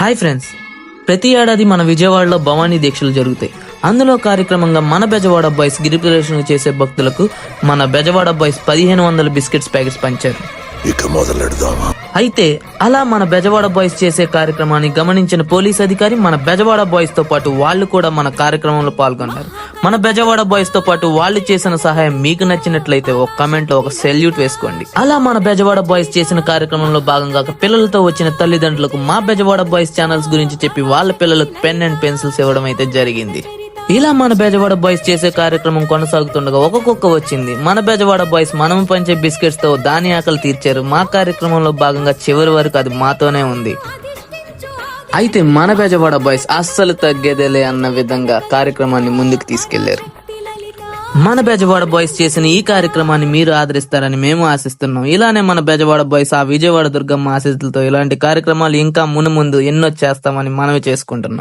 Hi friends, ప్రతి ఏడాది మన విజయవాడలో భవానీ దీక్షలు జరుగుతాయి. అందులో కార్యక్రమంగా మన బెజవాడ బాయ్స్ గిరిప్రదర్శన చేసే భక్తులకు మన బెజవాడ బాయ్స్ 1500 బిస్కెట్స్ ప్యాకెట్స్ పంచారు. ఇక మొదలెడదామా? అయితే అలా మన బెజవాడ బాయ్స్ చేసే కార్యక్రమాన్ని గమనించిన పోలీస్ అధికారి మన బెజవాడ బాయ్స్ తో పాటు వాళ్ళు కూడా మన కార్యక్రమంలో పాల్గొన్నారు. మన బెజవాడ బాయ్స్ తో పాటు వాళ్ళు చేసిన సహాయం మీకు నచ్చినట్లయితే ఒక కామెంట్ లో ఒక సెల్యూట్ వేసుకోండి. అలా మన బెజవాడ బాయ్స్ చేసిన కార్యక్రమంలో భాగంగా పిల్లలతో వచ్చిన తల్లిదండ్రులకు మా బెజవాడ బాయ్స్ ఛానల్స్ గురించి చెప్పి వాళ్ళ పిల్లలకు పెన్ అండ్ పెన్సిల్స్ ఇవ్వడం అయితే జరిగింది. ఇలా మన బెజవాడ బాయ్స్ చేసే కార్యక్రమం కొనసాగుతుండగా ఒక కుక్క వచ్చింది. మన బెజవాడ బాయ్స్ మనం పంచే బిస్కెట్స్ తో దాని ఆకలి తీర్చారు. మా కార్యక్రమంలో భాగంగా చివరి వరకు అది మాతోనే ఉంది. అయితే మన బెజవాడ బాయ్స్ అస్సలు తగ్గేదేలే అన్న విధంగా కార్యక్రమాన్ని ముందుకు తీసుకెళ్లారు. మన బెజవాడ బాయ్స్ చేసిన ఈ కార్యక్రమాన్ని మీరు ఆదరిస్తారని మేము ఆశిస్తున్నాం. ఇలానే మన బెజవాడ బాయ్స్ ఆ విజయవాడ దుర్గమ్మ ఆశీస్సులతో ఇలాంటి కార్యక్రమాలు ఇంకా మునుముందు ఎన్నో చేస్తామని మనవి చేసుకుంటున్నాం.